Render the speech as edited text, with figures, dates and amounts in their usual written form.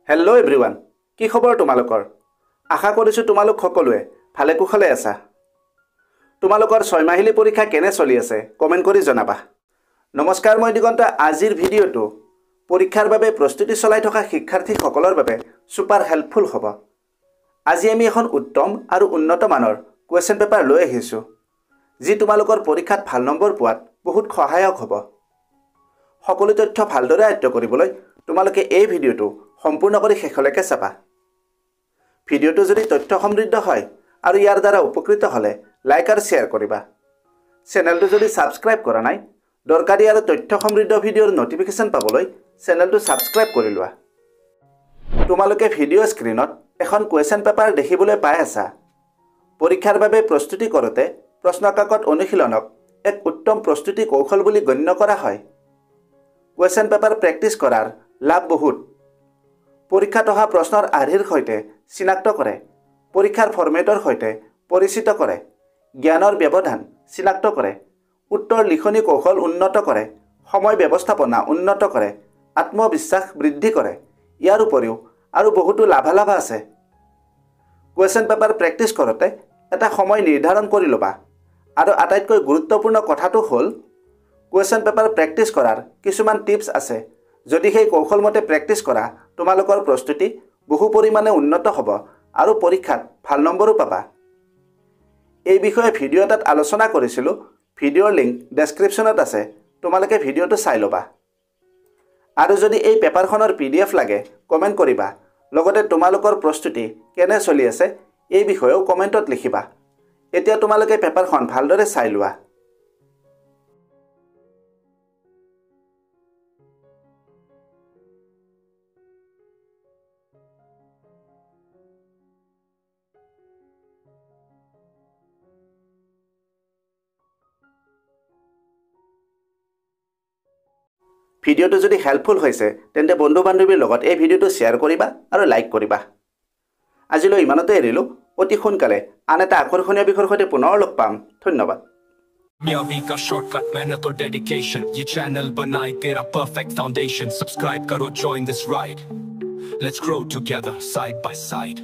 Hello' everyone, কি খবৰ তোমালোকৰ? আশা কৰিছোঁ তোমালোক সকলোৱে ভালে কুশলে আছা। তোমালোকৰ 6 মাহিলী পৰীক্ষা কেনে চলি আছে কমেণ্ট কৰি জনাবা। নমস্কাৰ, মই দিগন্ত। আজিৰ ভিডিঅ'টো পৰীক্ষাৰ বাবে প্ৰস্তুতি চলাই থকা শিক্ষাৰ্থীসকলৰ বাবে সুপাৰ হেল্পফুল হ'ব। আজি আমি এখন উত্তম আৰু উন্নত মানৰ কুৱেশ্যন পেপাৰ লৈ আহিছোঁ, যি তোমালোকৰ পৰীক্ষাত ভাল নম্বৰ পোৱাত বহুত সহায়ক হ'ব। সকলো তথ্য ভালদৰে আয়ত্ত কৰিবলৈ তোমালোকে এই ভিডিঅ'টো সম্পূৰ্ণ কৰি শেষলৈকে চাবা। ভিডিঅ'টো যদি তথ্য সমৃদ্ধ হয় আৰু ইয়াৰ দ্বাৰা উপকৃত হ'লে লাইক আৰু শ্বেয়াৰ কৰিবা। চেনেলটো যদি ছাবস্ক্ৰাইব কৰা নাই, দৰকাৰী আৰু তথ্য সমৃদ্ধ ভিডিঅ'ৰ নটিফিকেশ্যন পাবলৈ চেনেলটো ছাবস্ক্ৰাইব কৰি লোৱা। তোমালোকে ভিডিঅ' স্ক্ৰীনত এখন কুৱেশ্যন পেপাৰ দেখিবলৈ পাই আছা। পৰীক্ষাৰ বাবে প্ৰস্তুতি কৰোঁতে প্ৰশ্নকাকত অনুশীলনক এক উত্তম প্ৰস্তুতি কৌশল বুলি গণ্য কৰা হয়। কুৱেশ্যন পেপাৰ প্ৰেক্টিছ কৰাৰ লাভ বহুত। পৰীক্ষাত অহা প্ৰশ্নৰ আৰ্হিৰ সৈতে চিনাক্ত কৰে, পৰীক্ষাৰ ফৰ্মেটৰ সৈতে পৰিচিত কৰে, জ্ঞানৰ ব্যৱধান চিনাক্ত কৰে, উত্তৰ লিখনি কৌশল উন্নত কৰে, সময় ব্যৱস্থাপনা উন্নত কৰে, আত্মবিশ্বাস বৃদ্ধি কৰে। ইয়াৰ উপৰিও আৰু বহুতো লাভালাভ আছে। কুৱেশ্যন পেপাৰ প্ৰেক্টিছ কৰোঁতে এটা সময় নিৰ্ধাৰণ কৰি ল'বা। আৰু আটাইতকৈ গুৰুত্বপূৰ্ণ কথাটো হ'ল, কুৱেশ্যন পেপাৰ প্ৰেক্টিছ কৰাৰ কিছুমান টিপছ আছে। যদি সেই কৌশলমতে প্ৰেক্টিছ কৰা, তোমালোকৰ প্ৰস্তুতি বহু পৰিমাণে উন্নত হ'ব আৰু পৰীক্ষাত ভাল নম্বৰো পাবা। এই বিষয়ে ভিডিঅ' এটাত আলোচনা কৰিছিলোঁ। ভিডিঅ'ৰ লিংক ডেছক্ৰিপশ্যনত আছে, তোমালোকে ভিডিঅ'টো চাই ল'বা। আৰু যদি এই পেপাৰখনৰ PDF লাগে কমেণ্ট কৰিবা। লগতে তোমালোকৰ প্ৰস্তুতি কেনে চলি আছে এই বিষয়েও কমেণ্টত লিখিবা। এতিয়া তোমালোকে পেপাৰখন ভালদৰে চাই লোৱা। ভিডিঅ'টো যদি হেল্পফুল হৈছে তেন্তে বন্ধু বান্ধৱীৰ লগত এই ভিডিঅ'টো শ্বেয়াৰ কৰিবা আৰু লাইক কৰিবা। আজিলৈ ইমানতে এৰিলোঁ। অতি সোনকালে আন এটা আকৰ্ষণীয় বিষয়ৰ সৈতে পুনৰ লগ পাম। ধন্যবাদ। का शॉर्टकट मेहनत और डेडिकेशन, ये चैनल बनाए तेरा परफेक्ट फाउंडेशन। सब्सक्राइब करो, join this ride, let's grow together side by side।